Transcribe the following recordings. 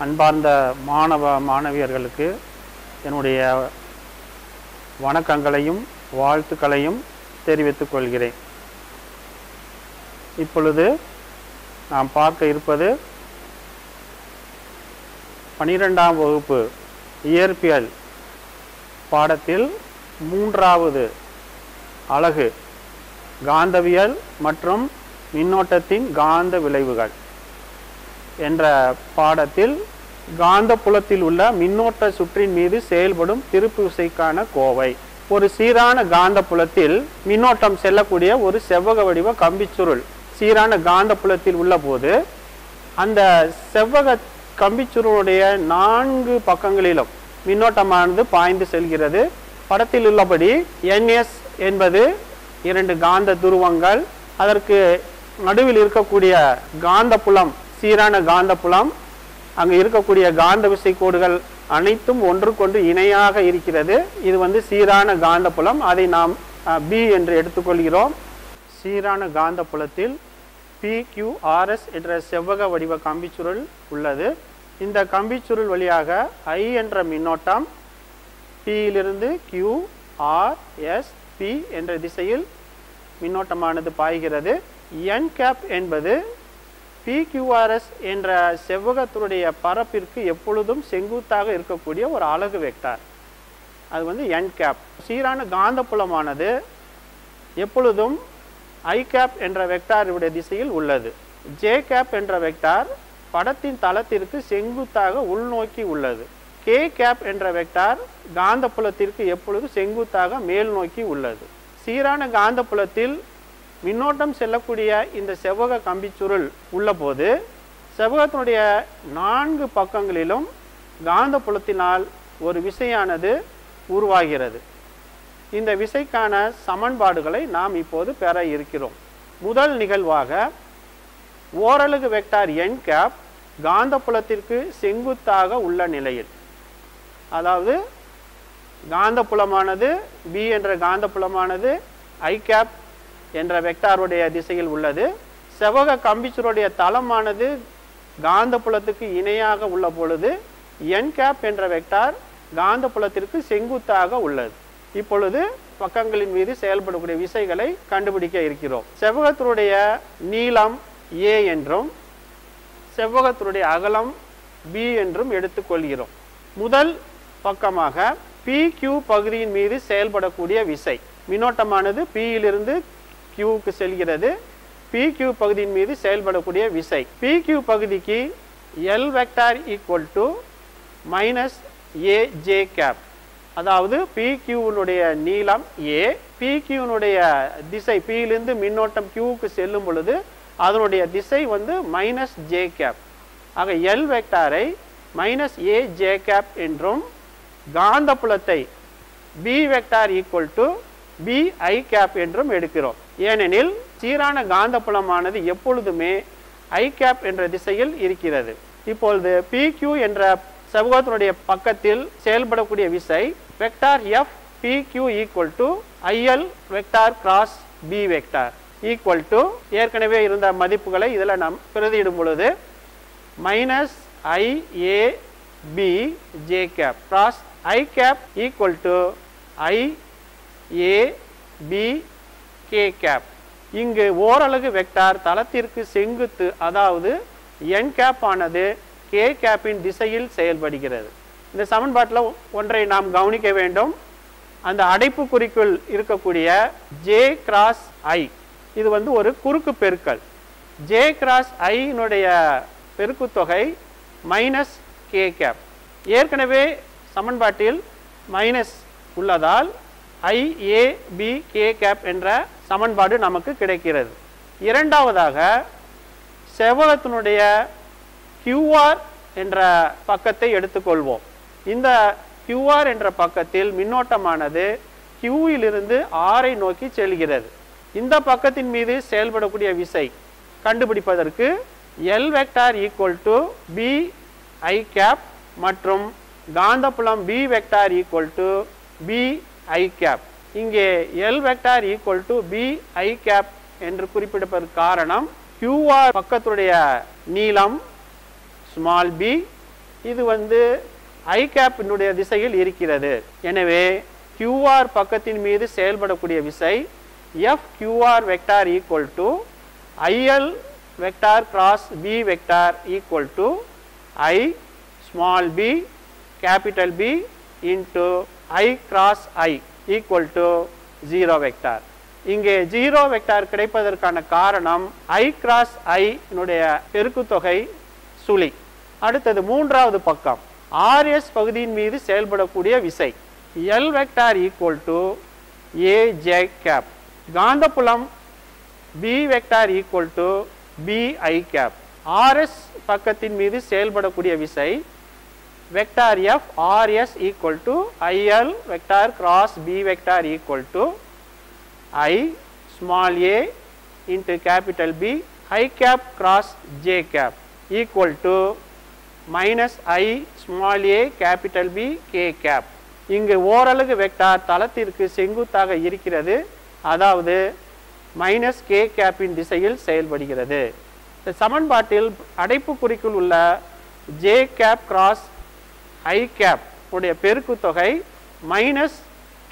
அன்பார்ந்த மாணவ மாணவியர்களுக்கு என்னுடைய வணக்கங்களையும் வாழ்த்துக்களையும் தெரிவித்துக் கொள்கிறேன். இப்பொழுது நாம் பார்க்க இருப்பது 12ஆம் வகுப்பு இயற்பியல் பாடத்தில் 3வது அலகு காந்தவியல் மற்றும் மின்னோட்டத்தின் காந்த விளைவுகள் என்ற பாடத்தில் காந்தப்புலத்தில் உள்ள மின்னோட்ட சுற்றின் மீது செயல்படும் திருப்பு விசைக்கான கோவை. ஒரு சீரான காந்தப்புலத்தில் மின்னோட்டம் செல்லக்கூடிய ஒரு செவ்வக வடிவ கம்பிச்சுருள் சீரான காந்தப்புலத்தில் உள்ள போது அந்த செவ்வக கம்பிச்சுருளுடைய 4 பக்கங்களிலும் மின்னோட்டமானது பாய்ந்து செல்கிறது. படத்தில் உள்ளபடி NS என்பது 2 காந்த துருவங்கள், அதற்கு நடுவில் இருக்கக்கூடிய காந்தப்புலம் சீரான காந்தப்புலம், அங்கு இருக்கக்கூடிய காந்த விசை கோடுகள் அனைத்தும் ஒன்றுக்கொன்று இணையாக இருக்கிறது. இது சீரான காந்தப்புலம், அதை நாம் B என்று எடுத்துக்கொள்கிறோம். சீரான காந்தப்புலத்தில் PQRS என்ற செவ்வக வடிவ கம்பிச்சுருள் உள்ளது. இந்த கம்பிச்சுருள் வழியாக I என்ற மின்னோட்டம் P யிலிருந்து Q R S P என்ற திசையில் மின்னோட்டமானது பாய்கிறது. N கேப் என்பது PQRS என்ற செவ்வகத்தினுடைய பரப்பிற்கு எப்பொழுதும் செங்குத்தாக இருக்கக்கூடிய ஒரு அலகு வெக்டார், அது N கேப். சீரான காந்தப்புலமானது எப்பொழுதும் I கேப் என்ற வெக்டாருடைய திசையில் உள்ளது. J கேப் என்ற வெக்டார் படத்தின் தளத்திற்கு செங்குத்தாக உள்நோக்கி உள்ளது. K கேப் என்ற வெக்டார் காந்தப்புலத்திற்கு எப்பொழுது செங்குத்தாக மேல் நோக்கி உள்ளது. சீரான காந்தப்புலத்தில் மின்னோட்டம் செல்லக்கூடிய இந்த செவ்வக கம்பிச்சுருள் உள்ள போது செவ்வகத்தினுடைய 4 பக்கங்களிலும் காந்தப்புலத்தினால் ஒரு விசையானது உருவாகிறது. இந்த விசைக்கான சமன்பாடுகளை நாம் இப்போது பெற இருக்கிறோம். முதல் நிகழ்வாக ஓரலகு வெக்டார் N கேப் காந்தப்புலத்திற்கு செங்குத்தாக உள்ள நிலையில், அதாவது காந்தப்புலமானது B என்ற காந்தப்புலமானது I கேப் என்ற வெக்டாருடைய திசையில் உள்ளது. செவ்வக கம்பிச்சுருடைய தளமானது காந்தப்புலத்துக்கு இணையாக உள்ள பொழுது N கேப் என்ற வெக்டார் காந்தப்புலத்திற்கு செங்குத்தாக உள்ளது. இப்பொழுது பக்கங்களின் மீது செயல்படக்கூடிய விசைகளை கண்டுபிடிக்க இருக்கிறோம். செவ்வகத்தினுடைய நீளம் A என்றும் செவ்வகத்தினுடைய அகலம் B என்றும் எடுத்துக்கொள்கிறோம். முதல் பக்கமாக PQ பகுதியின் மீது செயல்படக்கூடிய விசை, மின்னோட்டமானது P யிலிருந்து Qக்கு செல்கிறது. PQ பகுதியின் மீது செயல்படக்கூடிய விசை, PQ பகுதிக்கு L vector equal to minus AJ cap, அதாவது PQனுடைய நீளம் A, PQனுடைய திசை P யிலிருந்து மின்னோட்டம் Qக்கு செல்லும் பொழுது அதனுடைய திசை மைனஸ் J கேப். ஆக L வெக்டாரை மைனஸ் AJ கேப் என்றும் காந்தப்புலத்தை B vector equal to BI cap என்றும் எடுக்கிறோம். ஏனெனில் சீரான காந்தப்புலமானது எப்பொழுதுமே I கேப் என்ற திசையில் இருக்கிறது. இப்பொழுது PQ என்ற செவ்வகத்தினுடைய பக்கத்தில் செயல்படக்கூடிய விசை vector F PQ equal to IL vector cross B vector equal to ஏற்கனவே இருந்த மதிப்புகளை இதில் நாம் பிரதியிடும் பொழுது minus IAB J cap cross I cap equal to IAB K cap. இங்கு ஓரலகு வெக்டார் தளத்திற்கு செங்குத்து, அதாவது N கேப் ஆனது K கேப்பின் திசையில் செயல்படுகிறது. இந்த சமன்பாட்டில் ஒன்றை நாம் கவனிக்க வேண்டும். அந்த அடைப்புக்குறிக்குள் இருக்கக்கூடிய J கிராஸ் I, இது ஒரு குறுக்கு பெருக்கல். J கிராஸ் I னுடைய பெருக்குத்தொகை மைனஸ் K கேப். ஏற்கனவே சமன்பாட்டில் மைனஸ் உள்ளதால் IAB K கேப் என்ற சமன்பாடு நமக்கு கிடைக்கிறது. இரண்டாவதாக செவ்வகத்தினுடைய QR என்ற பக்கத்தை எடுத்துக்கொள்வோம். இந்த QR என்ற பக்கத்தில் மின்னோட்டமானது Q யிலிருந்து R ஐ நோக்கி செல்கிறது. இந்த பக்கத்தின் மீது செயல்படக்கூடிய விசை கண்டுபிடிப்பதற்கு L vector equal to BI cap மற்றும் காந்தப்புலம் B vector equal to BI cap. இங்கே L vector equal to BI cap என்று குறிப்பிடப்பதற்கு காரணம் QR பக்கத்துடைய நீளம் ஸ்மால் b, இது வந்து I கேப்பினுடைய திசையில் இருக்கிறது. எனவே QR பக்கத்தின் மீது செயல்படக்கூடிய விசை FQR vector equal to IL vector cross B vector equal to I small b capital B into I cross I equal to 0 vector. இங்கே 0 வெக்டார் கிடைப்பதற்கான காரணம் I கிராஸ் I னுடைய பெருக்குத்தொகை சுழி. அடுத்தது மூன்றாவது பக்கம் RS பகுதியின் மீது செயல்படக்கூடிய விசை L vector equal to AJ cap. காந்தப்புலம் B vector equal to BI cap. RS பக்கத்தின் மீது செயல்படக்கூடிய விசை vector F RS equal to IL vector cross B vector equal to I small a into capital B I cap cross J cap equal to minus I small a capital B K cap. இங்கு ஓரலகு vector தளத்திற்கு செங்குத்தாக இருக்கிறது, அதாவது minus K கேப்பின் திசையில் செயல்படுகிறது. இந்த சமன்பாட்டில் அடைப்புக்குறிக்குள் உள்ள J cap cross I cap உடைய பெருக்குத்தொகை மைனஸ்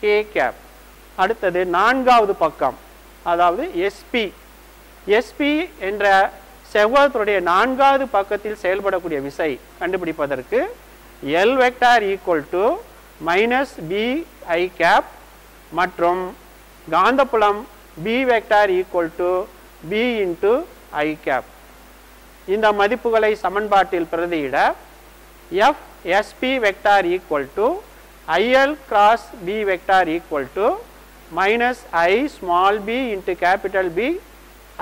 K கேப். அடுத்தது நான்காவது பக்கம், அதாவது SP என்ற செவ்வகத்துடைய நான்காவது பக்கத்தில் செயல்படக்கூடிய விசை கண்டுபிடிப்பதற்கு L vector equal to minus BI cap மற்றும் காந்தப்புலம் B vector equal to B into I cap. இந்த மதிப்புகளை சமன்பாட்டில் பிரதியிட FSP vector equal to IL கிராஸ் B vector equal to minus I small b into capital B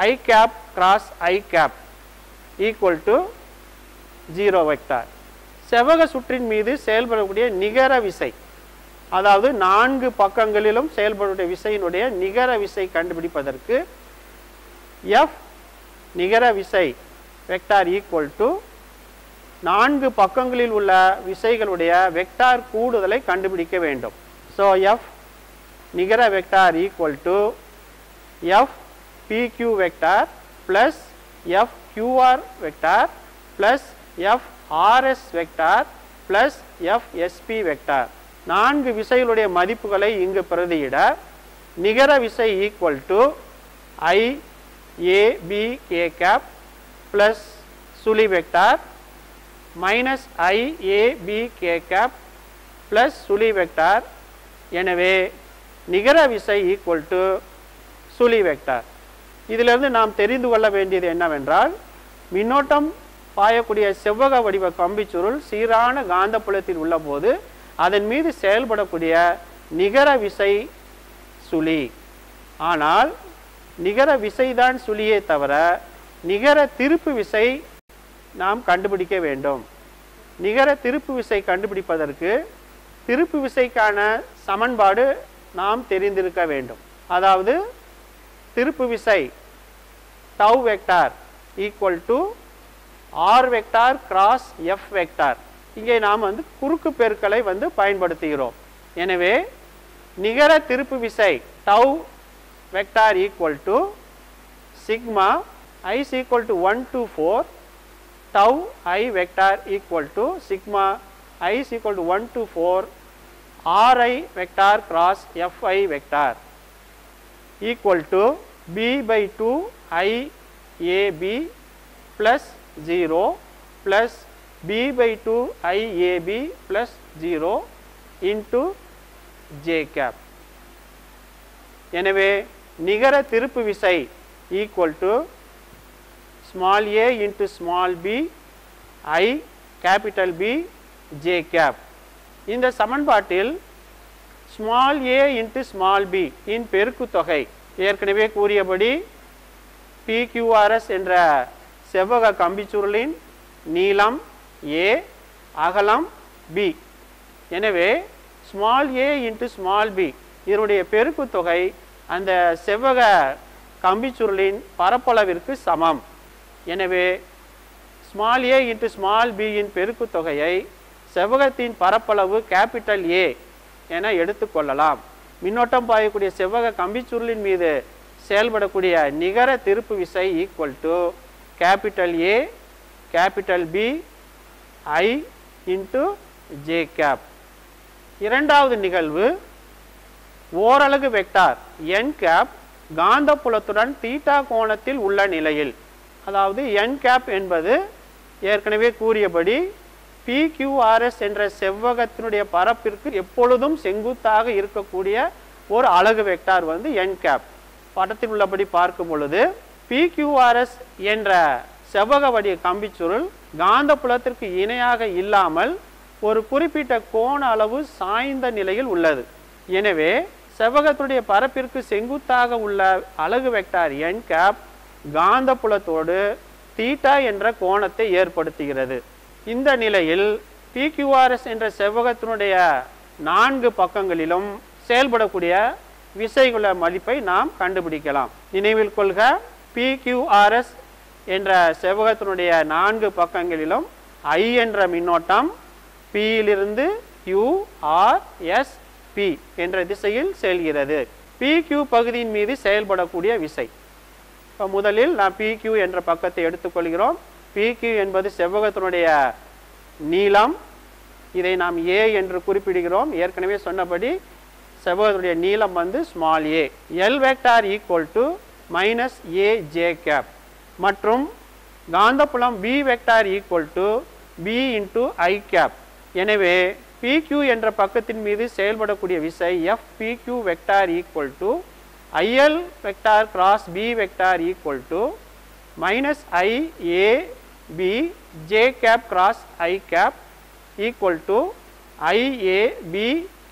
I cap cross I cap equal to 0 vector. செவ்வக சுற்றின் மீது செயல்படக்கூடிய நிகர விசை, அதாவது நான்கு பக்கங்களிலும் செயல்படக்கூடிய விசையினுடைய நிகர விசை கண்டுபிடிப்பதற்கு F நிகர விசை வெக்டார் ஈக்குவல் டு நான்கு பக்கங்களில் உள்ள விசைகளுடைய வெக்டார் கூடுதலை கண்டுபிடிக்க வேண்டும். ஸோ F நிகர vector equal to F PQ vector plus F QR vector plus F RS vector plus F SP vector. நான்கு விசைகளுடைய மதிப்புகளை இங்கு பிரதியிட நிகர விசை equal to I A B K cap plus சுழி vector minus I A B K cap plus சுழி vector. எனவே நிகர விசை ஈக்குவல் டு சுழி வெக்டார். இதிலிருந்து நாம் தெரிந்து கொள்ள வேண்டியது என்னவென்றால், மின்னோட்டம் பாயக்கூடிய செவ்வக வடிவ கம்பிச்சுருள் சீரான காந்தப்புலத்தில் உள்ள போது அதன் மீது செயல்படக்கூடிய நிகர விசை சுழி. ஆனால் நிகர விசைதான் சுழியே தவிர நிகர திருப்பு விசை நாம் கண்டுபிடிக்க வேண்டும். நிகர திருப்பு விசை கண்டுபிடிப்பதற்கு திருப்பு விசைக்கான சமன்பாடு நாம் தெரிந்திருக்க வேண்டும். அதாவது திருப்பு விசை tau vector equal to R vector cross F vector. இங்கே நாம் குறுக்கு பெருக்கலை பயன்படுத்துகிறோம். எனவே நிகர திருப்பு விசை tau vector equal to sigma I is equal to 1 to 4 tau I vector equal to sigma I is equal to 1 to 4 RI vector cross FI vector equal to B by 2 I AB plus 0 plus B by 2 I AB plus 0 into J cap. எனவே நிகர திருப்பு விசை equal to small a into small b I capital B J cap. இந்த சமன்பாட்டில் small a into small b இன் பெருக்குத்தொகை ஏற்கனவே கூறியபடி PQRS என்ற செவ்வக கம்பிச்சுருளின் நீளம் a, அகலம் b. எனவே small a into small b இதனுடைய பெருக்குத்தொகை அந்த செவ்வக கம்பிச்சுருளின் பரப்பளவிற்கு சமம். எனவே small a into small b இன் பெருக்குத்தொகையை செவ்வகத்தின் பரப்பளவு கேபிட்டல் A என எடுத்துக்கொள்ளலாம். மின்னோட்டம் பாயக்கூடிய செவ்வக கம்பிச்சுருளின் மீது செயல்படக்கூடிய நிகர திருப்பு விசை equal to capital A, capital B, I into J cap. இரண்டாவது நிகழ்வு ஓரலகு வெக்டார் n கேப் காந்தப்புலத்துடன் தீட்டா கோணத்தில் உள்ள நிலையில், அதாவது n கேப் என்பது ஏற்கனவே கூறியபடி PQRS என்ற செவ்வகத்தினுடைய பரப்பிற்கு எப்பொழுதும் செங்குத்தாக இருக்கக்கூடிய ஒரு அலகு வெக்டார் வந்து n கேப். படத்தில் உள்ளபடி பார்க்கும் பொழுது PQRS என்ற செவ்வக வடிவ கம்பிச்சுருள் காந்தப்புலத்திற்கு இணையாக இல்லாமல் ஒரு குறிப்பிட்ட கோண அளவு சாய்ந்த நிலையில் உள்ளது. எனவே செவ்வகத்துடைய பரப்பிற்கு செங்குத்தாக உள்ள அலகு வெக்டார் n கேப் காந்தப்புலத்தோடு தீட்டா என்ற கோணத்தை ஏற்படுத்துகிறது. இந்த நிலையில் PQRS என்ற செவ்வகத்தினுடைய 4 பக்கங்களிலும் செயல்படக்கூடிய விசைகுல மதிப்பை நாம் கண்டுபிடிக்கலாம். நினைவில் கொள்க, PQRS என்ற செவ்வகத்தினுடைய 4 பக்கங்களிலும் I என்ற மின்னோட்டம் P இலிருந்து Q R S P என்ற திசையில் செல்கிறது. PQ பகுதியின் மீது செயல்படக்கூடிய விசை. இப்போ முதலில் நாம் PQ என்ற பக்கத்தை எடுத்துக்கொள்கிறோம். PQ என்பது செவ்வகத்தினுடைய நீளம். இதை நாம் A என்று குறிப்பிடுகிறோம். ஏற்கனவே சொன்னபடி செவ்வகத்துடைய நீளம் வந்து small a. L vector equal to minus A J cap மற்றும் காந்தப்புலம் B vector equal to B into I cap. எனவே PQ என்ற பக்கத்தின் மீது செயல்படக்கூடிய விசை FPQ vector equal to IL vector cross B vector equal to minus IAB J cap cross I cap equal to IAB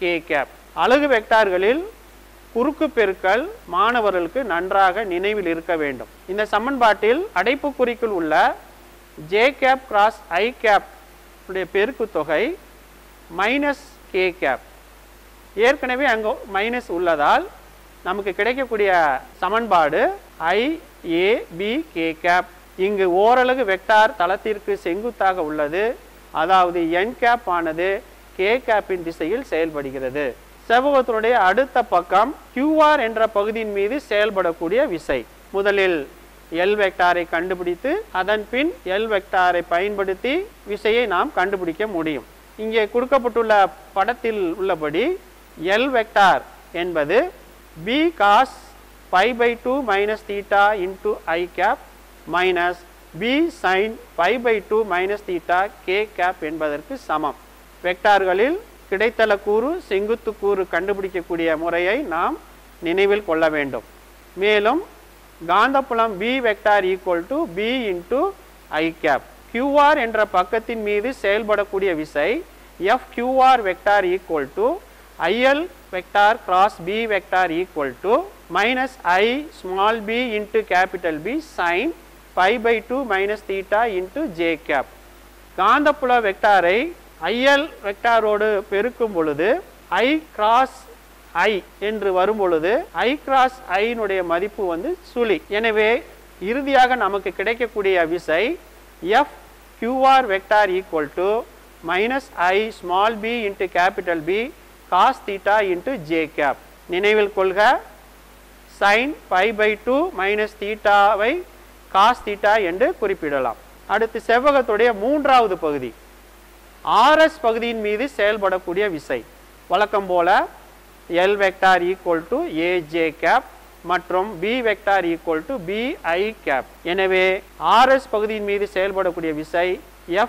K cap. அலகு வெக்டார்களில் குறுக்கு பெருக்கல் மாணவர்களுக்கு நன்றாக நினைவில் இருக்க வேண்டும். இந்த சமன்பாட்டில் அடைப்புக்குறிக்குள் உள்ள J cap cross I cap உடைய பெருக்கு தொகை மைனஸ் K கேப். ஏற்கனவே அங்கு மைனஸ் உள்ளதால் நமக்கு கிடைக்கக்கூடிய சமன்பாடு IAB K கேப். இங்கு ஓரலகு வெக்டார் தளத்திற்கு செங்குத்தாக உள்ளது. அதாவது n கேப் ஆனது K கேப்பின் திசையில் செயல்படுகிறது. செவ்வகத்தினுடைய அடுத்த பக்கம் QR என்ற பகுதியின் மீது செயல்படக்கூடிய விசை. முதலில் L வெக்டாரை கண்டுபிடித்து அதன் பின் L வெக்டாரை பயன்படுத்தி விசையை நாம் கண்டுபிடிக்க முடியும். இங்கே கொடுக்கப்பட்டுள்ள படத்தில் உள்ளபடி L வெக்டார் என்பது B cos pi by 2 minus theta into I cap minus B sin pi by 2 minus theta K cap என்பதற்கு சமம். வெக்டார்களில் கிடைத்தல கூறு செங்குத்து கூறு கண்டுபிடிக்கக்கூடிய முறையை நாம் நினைவில் கொள்ள வேண்டும். மேலும் காந்தப்புலம் B vector equal to B into I cap. QR என்ற பக்கத்தின் மீது செயல்படக்கூடிய விசை FQR vector equal to IL vector cross B vector equal to minus I small b into capital B sin pi by 2 minus theta into J cap. காந்தப்புல வெக்டாரை IL வெக்டாரோடு பெருக்கும் பொழுது I cross I என்று வரும் பொழுது I கிராஸ் I னுடைய மதிப்பு வந்து சுழி. எனவே இறுதியாக நமக்கு கிடைக்கக்கூடிய விசை FQR vector equal to minus I small b into capital B cos theta into J cap. நினைவில் கொள்க, sin pi by 2 minus theta why cos theta என்று குறிப்பிடலாம். அடுத்து செவ்வகத்துடைய மூன்றாவது பகுதி RS பகுதியின் மீது செயல்படக்கூடிய விசை. வழக்கம் போல L vector equal to AJ cap மற்றும் B vector equal to BI cap. எனவே RS பகுதியின் மீது செயல்படக்கூடிய விசை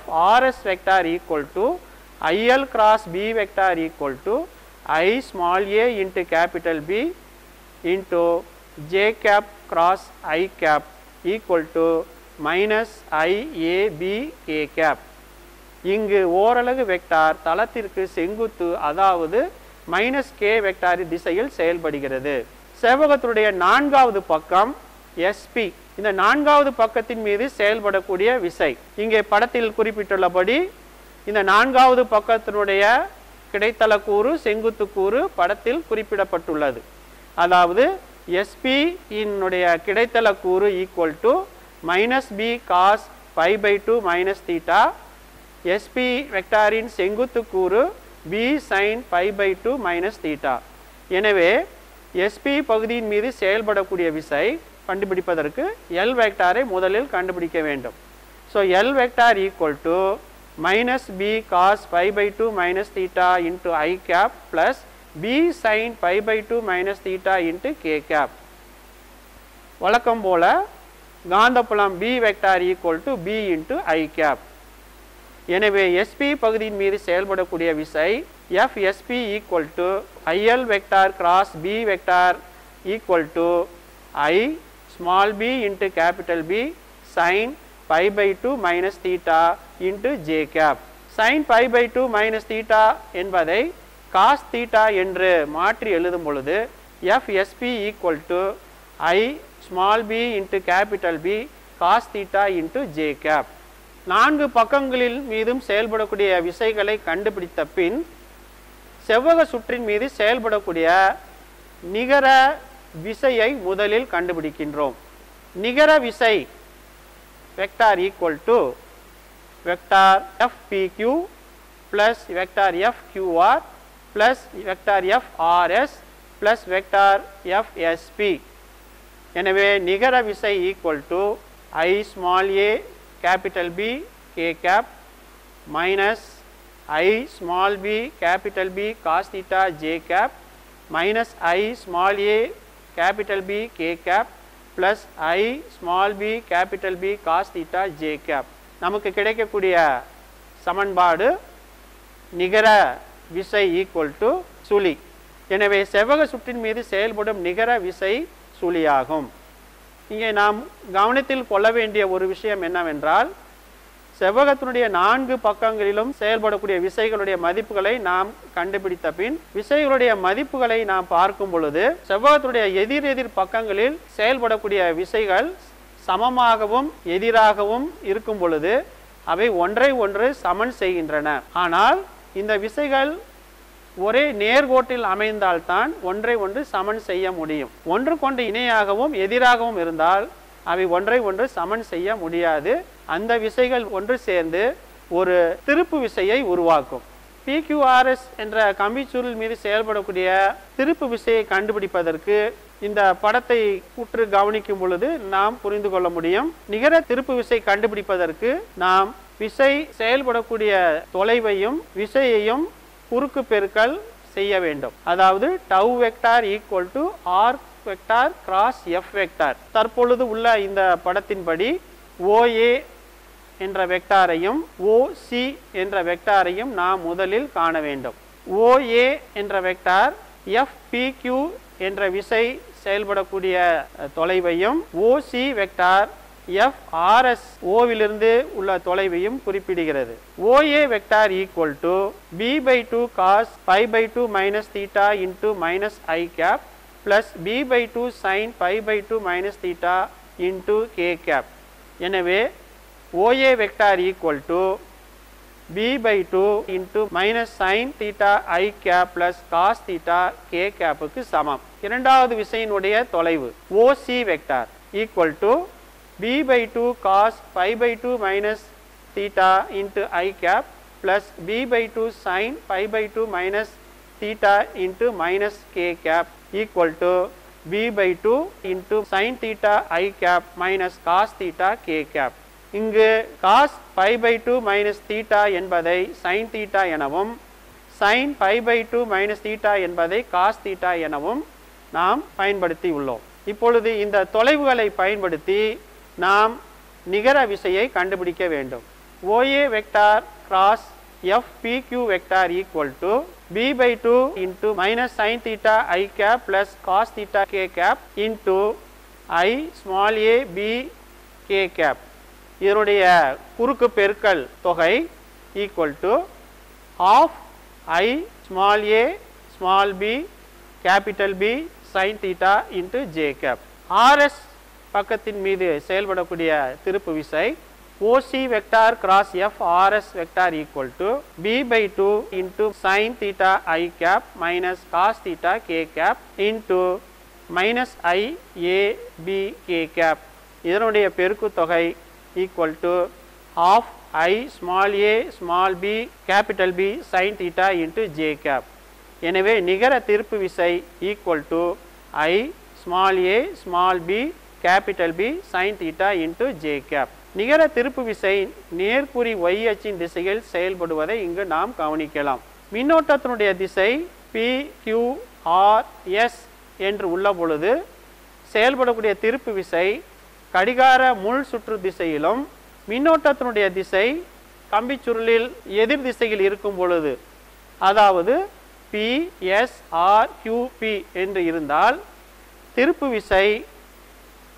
FRS vector equal to IL கிராஸ் B vector equal to I small a into capital B into J cap cross I cap equal to minus IAB K cap. இங்கு ஓரலகு vector தளத்திற்கு செங்குத்து, அதாவது மைனஸ் K வெக்டார் திசையில் செயல்படுகிறது. செவ்வகத்துடைய நான்காவது பக்கம் SP. இந்த நான்காவது பக்கத்தின் மீது செயல்படக்கூடிய விசை இங்கே படத்தில் குறிப்பிட்டுள்ளபடி இந்த நான்காவது பக்கத்தினுடைய கிடைத்தல கூறு செங்குத்து கூறு படத்தில் குறிப்பிடப்பட்டுள்ளது. அதாவது SP இனுடைய கிடைத்தல கூறு equal to minus B cos pi by 2 minus theta. SP வெக்டாரின் செங்குத்து கூறு B sin pi by 2 minus theta. எனவே SP பகுதியின் மீது செயல்படக்கூடிய விசை கண்டுபிடிப்பதற்கு L வெக்டாரை முதலில் கண்டுபிடிக்க வேண்டும். So L vector equal to minus b cos pi by 2 minus theta into I cap plus b sin pi by 2 minus theta into k cap. வழக்கம் போல காந்தப்புலம் B vector equal to B into I cap. எனவே SP பகுதியின் மீது செயல்படக்கூடிய விசை FSP equal to IL vector cross B vector equal to I small b into capital B sin pi by 2 minus theta into j cap. sin pi by 2 minus theta என்பதை cos theta என்று மாற்றி எழுதும் பொழுது FSP equal to I small b into capital B cos theta into j cap. நான்கு பக்கங்களில் மீதும் செயல்படக்கூடிய விசைகளை கண்டுபிடித்த பின் செவ்வக சுற்றின் மீது செயல்படக்கூடிய நிகர விசையை முதலில் கண்டுபிடிக்கின்றோம். நிகர விசை vector equal to vector FPQ plus vector FQR plus vector FRS plus vector FSP. எனவே நிகர விசை equal to I small a capital B k cap minus I small b capital B cos theta j cap minus I small a capital B k cap plus I small b capital B cos theta j cap. நமக்கு கிடைக்கக்கூடிய சமன்பாடு நிகர விசை equal to சுழி. எனவே செவ்வக சுற்றின் மீது செயல்படும் நிகர விசை சுழியாகும். இங்கே நாம் கவனத்தில் கொள்ள வேண்டிய ஒரு விஷயம் என்னவென்றால் செவ்வகத்தினுடைய நான்கு பக்கங்களிலும் செயல்படக்கூடிய விசைகளுடைய மதிப்புகளை நாம் கண்டுபிடித்த பின் விசைகளுடைய மதிப்புகளை நாம் பார்க்கும் பொழுது செவ்வகத்தினுடைய எதிர் பக்கங்களில் செயல்படக்கூடிய விசைகள் சமமாகவும் எதிராகவும் இருக்கும் பொழுது அவை ஒன்றை ஒன்று சமன் செய்கின்றன. ஆனால் இந்த விசைகள் ஒரே நேர்கோட்டில் அமைந்தால்தான் ஒன்றை ஒன்று சமன் செய்ய முடியும். ஒன்றுக்கொன்று இணையாகவும் எதிராகவும் இருந்தால் அவை ஒன்றை ஒன்று சமன் செய்ய முடியாது. அந்த விசைகள் ஒன்று சேர்ந்து ஒரு திருப்பு விசையை உருவாக்கும். PQRS என்ற கம்பிச்சுருள் மீது செயல்படக்கூடிய திருப்பு விசையை கண்டுபிடிப்பதற்கு இந்த படத்தை உற்று கவனிக்கும் பொழுது நாம் புரிந்து கொள்ள முடியும். நிகர திருப்பு விசை கண்டுபிடிப்பதற்கு நாம் விசை செயல்படக்கூடிய தொலைவையும் விசையையும் குறுக்கு பெருக்கல் செய்ய வேண்டும். அதாவது tau vector equal to R vector cross F vector. தற்பொழுது உள்ள இந்த படத்தின்படி OA என்ற வெக்டாரையும் OC என்ற வெக்டாரையும் நாம் முதலில் காண வேண்டும். OA என்ற வெக்டார் FPQ என்ற விசை செயல்படக்கூடிய தொலைவையும் OC வெக்டார் FRS ஓவிலிருந்து உள்ள தொலைவையும் குறிப்பிடுகிறது. OA vector equal to B by 2 cos pi by 2 minus theta into minus I cap plus B by 2 sin pi by 2 minus theta into K cap. எனவே OA vector equal to B by 2 into minus sin theta I cap plus cos theta K cap க்கு சமம். இரண்டாவது விசையினுடைய தொலைவு OC vector equal to B by 2 cos pi by 2 minus theta into I cap plus B by 2 sin pi by 2 minus theta into minus K cap equal to B by 2 into sin theta I cap minus cos theta K cap. இங்கு cos pi by 2 minus theta என்பதை sin theta எனவும் sin pi by 2 minus theta என்பதை cos theta எனவும் நாம் பயன்படுத்தி உள்ளோம். இப்பொழுது இந்த தொலைவுகளை பயன்படுத்தி நாம் நிகர விசையை கண்டுபிடிக்க வேண்டும். OA vector cross FPQ vector equal to B by 2 into minus sin theta I cap plus cos theta K cap into I small a B K cap. இதனுடைய குறுக்கு பெருக்கல் தொகை equal to half I small a small b capital B sin theta into J cap. RS பக்கத்தின் மீது செயல்படக்கூடிய திருப்பு விசை OC vector cross FRS vector equal to B by 2 into sin theta I cap minus cos theta K cap into minus I A B K cap. இதனுடைய பெருக்கு தொகை equal to half I small a small b capital B sin theta into J cap. எனவே நிகர திருப்பு விசை equal to I small a small b capital B sin theta into J cap. நிகர திருப்பு விசை நேர்குறி y அச்சின் திசையில் செயல்படுவதை இங்கு நாம் கவனிக்கலாம். மின்னோட்டத்தினுடைய திசை PQRS என்று உள்ள பொழுது செயல்படக்கூடிய திருப்பு விசை கடிகார முள் சுற்று திசையிலும் மின்னோட்டத்தினுடைய திசை கம்பிச்சுருளில் எதிர் திசையில் இருக்கும் பொழுது, அதாவது PSRQP என்று இருந்தால் திருப்பு விசை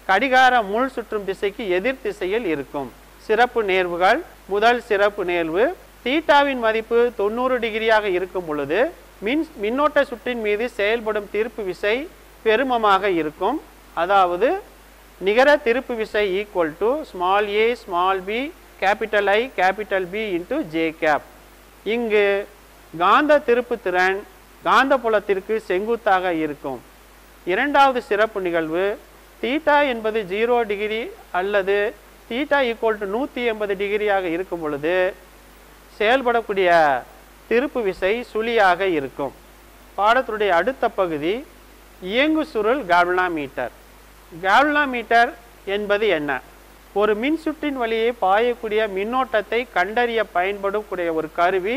கடிகார முள் சுற்றும் திசைக்கு எதிர் திசையில் இருக்கும். சிறப்பு நேர்வுகள். முதல் சிறப்பு நேர்வு, தீட்டாவின் மதிப்பு 90 டிகிரியாக இருக்கும் பொழுது மின்னோட்ட சுற்றின் மீது செயல்படும் திருப்பு விசை பெருமமாக இருக்கும். அதாவது நிகர திருப்பு விசை equal to a small b capital I capital B into J cap. இங்கு காந்த திருப்பு திறன் காந்த புலத்திற்கு செங்குத்தாக இருக்கும். இரண்டாவது சிறப்பு நிகழ்வு, தீட்டா என்பது 0 டிகிரி அல்லது தீட்டா ஈக்குவல் டு 180 டிகிரியாக இருக்கும் பொழுது செயல்படக்கூடிய திருப்பு விசை சுழியாக இருக்கும். பாடத்துடைய அடுத்த பகுதி இயங்கு சுருள் கால்வனோமீட்டர். கால்வனோமீட்டர் என்பது என்ன? ஒரு மின்சுற்றின் வழியே பாயக்கூடிய மின்னோட்டத்தை கண்டறிய பயன்படக்கூடிய ஒரு கருவி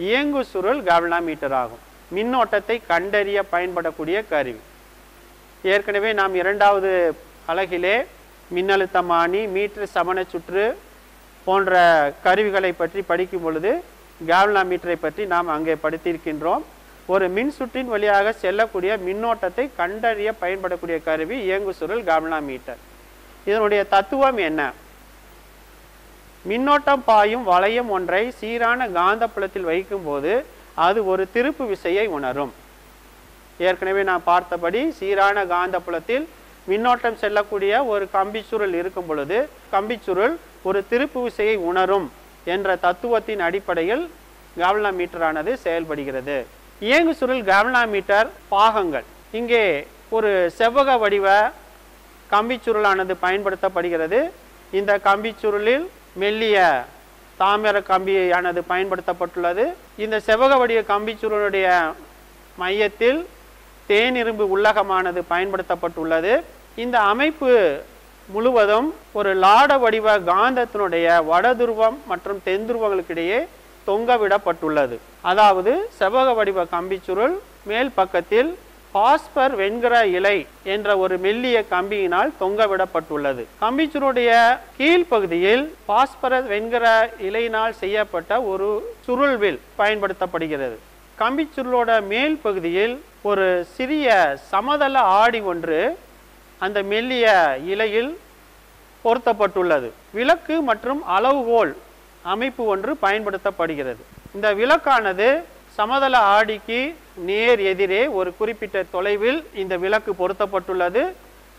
இயங்கு சுருள் கால்வனோமீட்டர் ஆகும். மின்னோட்டத்தை கண்டறிய பயன்படக்கூடிய கருவி. ஏற்கனவே நாம் இரண்டாவது அலகிலே மின்னழுத்தமானி, மீட்டர் சமண சுற்று போன்ற கருவிகளை பற்றி படிக்கும் பொழுது கால்வனோமீட்டரை பற்றி நாம் அங்கே படித்திருக்கின்றோம். ஒரு மின் சுற்றின் வழியாக செல்லக்கூடிய மின்னோட்டத்தை கண்டறிய பயன்படக்கூடிய கருவி இயங்கு சுருள் கால்வனோமீட்டர். இதனுடைய தத்துவம் என்ன? மின்னோட்டம் பாயும் வளையம் ஒன்றை சீரான காந்த புலத்தில் வைக்கும் போது அது ஒரு திருப்பு விசையை உணரும். ஏற்கனவே நான் பார்த்தபடி சீரான காந்த புலத்தில் மின்னோட்டம் செல்லக்கூடிய ஒரு கம்பிச்சுருள் இருக்கும் பொழுது கம்பிச்சுருள் ஒரு திருப்பு விசையை உணரும் என்ற தத்துவத்தின் அடிப்படையில் கால்வனோமீட்டரானது செயல்படுகிறது. இயங்கு சுருள் கால்வனோமீட்டர் பாகங்கள். இங்கே ஒரு செவ்வக வடிவ கம்பிச்சுருளானது பயன்படுத்தப்படுகிறது. இந்த கம்பிச்சுருளில் மெல்லிய தாமிர கம்பியானது பயன்படுத்தப்பட்டுள்ளது. இந்த செவ்வக வடிவ கம்பிச்சுருளுடைய மையத்தில் தேனிரும்பு உள்ளகமானது பயன்படுத்தப்பட்டுள்ளது. இந்த அமைப்பு முழுவதும் ஒரு லாட வடிவ காந்தத்தினுடைய வடதுருவம் மற்றும் தென்துருவங்களுக்கிடையே தொங்கவிடப்பட்டுள்ளது. அதாவது செவ்வக வடிவ கம்பிச்சுருள் மேல் பக்கத்தில் பாஸ்பர் வெண்கல இலை என்ற ஒரு மெல்லிய கம்பியினால் தொங்கவிடப்பட்டுள்ளது. கம்பிச்சுருளுடைய கீழ்ப்பகுதியில் பாஸ்பரஸ் வெண்கல இலையினால் செய்யப்பட்ட ஒரு சுருள்வில் பயன்படுத்தப்படுகிறது. கம்பிச்சுருளோட மேல் பகுதியில் ஒரு சிறிய சமதள ஆடி ஒன்று அந்த மெல்லிய இலையில் பொருத்தப்பட்டுள்ளது. விளக்கு மற்றும் அளவுகோல் அமைப்பு ஒன்று பயன்படுத்தப்படுகிறது. இந்த விளக்கானது சமதள ஆடிக்கு நேர் எதிரே ஒரு குறிப்பிட்ட தொலைவில் இந்த விளக்கு பொருத்தப்பட்டுள்ளது.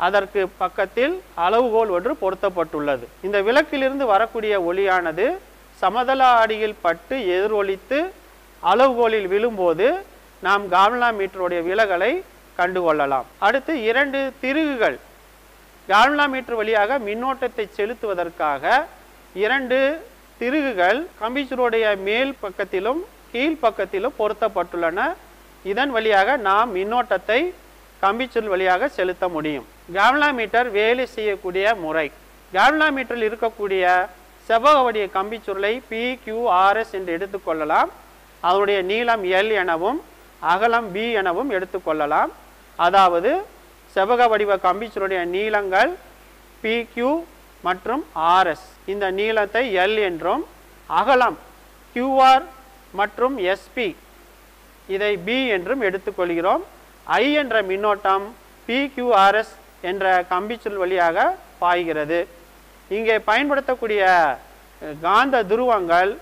அதற்கு பக்கத்தில் அளவுகோல் ஒன்று பொருத்தப்பட்டுள்ளது. இந்த விளக்கிலிருந்து வரக்கூடிய ஒளியானது சமதள ஆடியில் பட்டு எதிரொலித்து அளவுகோலில் விழும்போது நாம் கால்வனோமீட்டருடைய விலகலை கண்டுகொள்ளலாம். அடுத்து இரண்டு திருகுகள். கால்வனோமீட்டர் வழியாக மின்னோட்டத்தை செலுத்துவதற்காக இரண்டு திருகுகள் கம்பிச்சுருளுடைய மேல் பக்கத்திலும் கீழ் பக்கத்திலும் பொருத்தப்பட்டுள்ளன. இதன் வழியாக நாம் மின்னோட்டத்தை கம்பிச்சுருள் வழியாக செலுத்த முடியும். கால்வனோமீட்டர் வேலை செய்யக்கூடிய முறை. கால்வனோமீட்டரில் இருக்கக்கூடிய செவ்வக வடிவ கம்பிச்சுருளை PQRS என்று எடுத்துக்கொள்ளலாம். அதனுடைய நீளம் L எனவும் அகலம் B எனவும் எடுத்துக்கொள்ளலாம். அதாவது செவ்வக வடிவ கம்பிச்சுருளுடைய நீளங்கள் PQ மற்றும் RS. இந்த நீளத்தை L என்றும் அகலம் QR மற்றும் SP இதை B என்றும் எடுத்துக்கொள்கிறோம். I என்ற மின்னோட்டம் PQRS என்ற கம்பிச்சுருள் வழியாக பாய்கிறது. இங்கே பயன்படுத்தக்கூடிய காந்த துருவங்கள்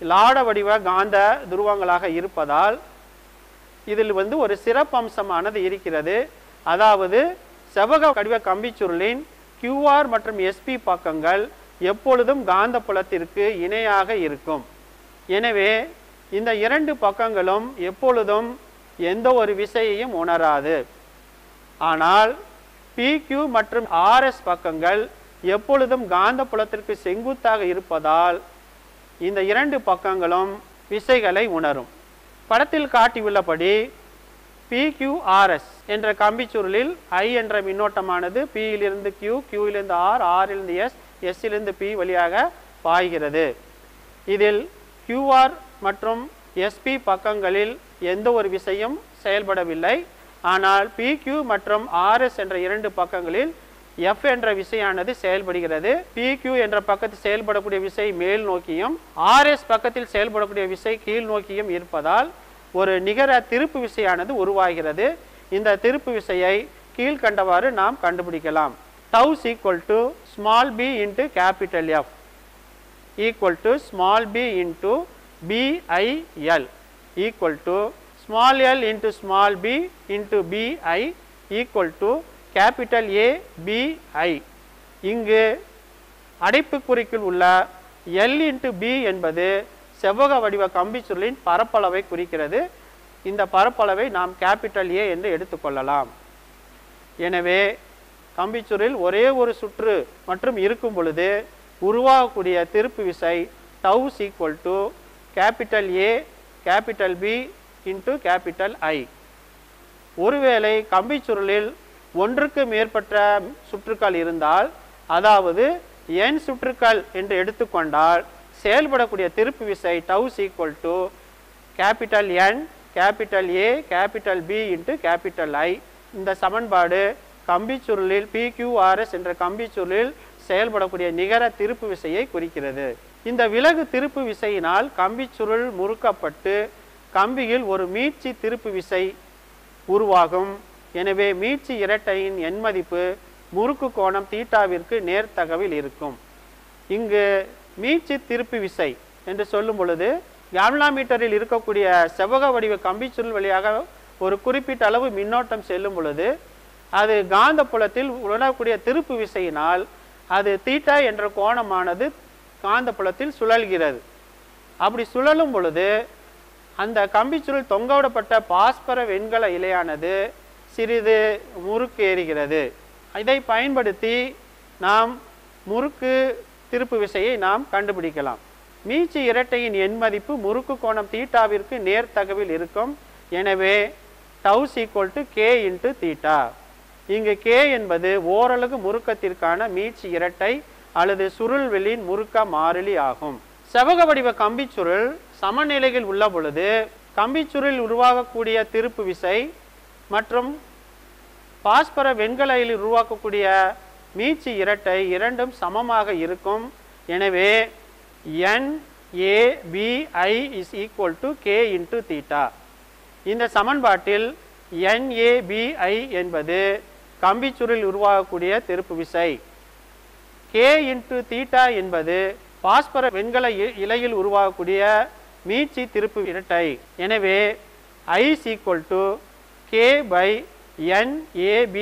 லாட வடிவ காந்த துருவங்களாக இருப்பதால் இதில் ஒரு சிறப்பம்சமானது இருக்கிறது. அதாவது செவ்வக வடிவ கம்பிச்சுருளின் QR மற்றும் SP பக்கங்கள் எப்பொழுதும் காந்த புலத்திற்கு இணையாக இருக்கும். எனவே இந்த இரண்டு பக்கங்களும் எப்பொழுதும் எந்த ஒரு விசையையும் உணராது. ஆனால் PQ மற்றும் RS பக்கங்கள் எப்பொழுதும் காந்த புலத்திற்கு செங்குத்தாக இருப்பதால் இந்த இரண்டு பக்கங்களும் விசைகளை உணரும். படத்தில் காட்டியுள்ளபடி PQRS என்ற கம்பிச்சுருளில் I என்ற மின்னோட்டமானது P இலிருந்து Q, Q இலிருந்து R, R இலிருந்து S, எஸ்ஸிலிருந்து பி வழியாக பாய்கிறது. இதில் கியூஆர் மற்றும் எஸ்பி பக்கங்களில் எந்த ஒரு விசையும் செயல்படவில்லை. ஆனால் பிக்யூ மற்றும் ஆர்எஸ் என்ற இரண்டு பக்கங்களில் எஃப் என்ற விசையானது செயல்படுகிறது. பிக்யூ என்ற பக்கத்தில் செயல்படக்கூடிய விசை மேல் நோக்கியும் ஆர்எஸ் பக்கத்தில் செயல்படக்கூடிய விசை கீழ் நோக்கியும் இருப்பதால் ஒரு நிகர திருப்பு விசையானது உருவாகிறது. இந்த திருப்பு விசையை கீழ்கண்டவாறு நாம் கண்டுபிடிக்கலாம். Tau is equal to small P into capital F equal to small P into B I L equal to small l into small b into bi equal to capital A B I. இங்கு அடைப்புக்குறிக்குள் உள்ள L into B என்பது செவ்வக வடிவ கம்பிச்சுருளின் பரப்பளவை குறிக்கிறது. இந்த பரப்பளவை நாம் கேபிட்டல் A என்று எடுத்துக்கொள்ளலாம். எனவே கம்பிச்சுருளில் ஒரே ஒரு சுற்று மற்றும் இருக்கும் பொழுது உருவாகக்கூடிய திருப்பு விசை tau is equal to capital A capital B into capital I. ஒருவேளை கம்பிச்சுருளில் ஒன்றுக்கு மேற்பட்ட சுற்றுக்கள் இருந்தால், அதாவது n சுற்றுக்கள் என்று எடுத்துக்கொண்டால் செயல்படக்கூடிய திருப்பு விசை tau is equal to capital N capital A capital B into capital I. இந்த சமன்பாடு கம்பிச்சுருளில் PQRS என்ற கம்பிச்சுருளில் செயல்படக்கூடிய நிகர திருப்பு விசையை குறிக்கிறது. இந்த விலகு திருப்பு விசையினால் கம்பிச்சுருள் முறுக்கப்பட்டு கம்பியில் ஒரு மீட்சி திருப்பு விசை உருவாகும். எனவே மீட்சி இரட்டையின் எண் மதிப்பு முறுக்கு கோணம் தீட்டாவிற்கு நேர்த்தகவில் இருக்கும். இங்கு மீட்சி திருப்பு விசை என்று சொல்லும் பொழுது கால்வனோமீட்டரில் இருக்கக்கூடிய செவ்வக வடிவ கம்பிச்சுருள் வழியாக ஒரு குறிப்பிட்ட அளவு மின்னோட்டம் செல்லும் பொழுது அது காந்த புலத்தில் உணரக்கூடிய திருப்பு விசையினால் அது தீட்டா என்ற கோணமானது காந்த புலத்தில் சுழல்கிறது. அப்படி சுழலும் பொழுது அந்த கம்பிச்சுருள் தொங்கவிடப்பட்ட பாஸ்பர வெண்கல இலையானது சிறிது முறுக்கு ஏறுகிறது. இதை பயன்படுத்தி நாம் முறுக்கு திருப்பு விசையை நாம் கண்டுபிடிக்கலாம். மீட்சி இரட்டையின் எண் மதிப்பு முறுக்கு கோணம் தீட்டாவிற்கு நேர்த்தகவில் இருக்கும். எனவே tau is equal to K into theta. இங்கு கே என்பது ஓரலகு முறுக்கத்திற்கான மீட்சி இரட்டை அல்லது சுருள்வெளியின் முறுக்க மாறிலி ஆகும். செவ்வக வடிவ கம்பிச்சுருள் சமநிலையில் உள்ள பொழுது கம்பிச்சுருளில் உருவாகக்கூடிய திருப்பு விசை மற்றும் பாஸ்பர வெண்கலையில் உருவாக்கக்கூடிய மீட்சி இரட்டை இரண்டும் சமமாக இருக்கும். எனவே NABI is equal to K into theta. இந்த சமன்பாட்டில் NABI என்பது கம்பிச்சுருளில் உருவாகக்கூடிய திருப்பு விசை, K into theta என்பது பாஸ்பர வெண்கல இலையில் உருவாகக்கூடிய மீட்சி திருப்பு இரட்டை. எனவே I is equal to K by NAB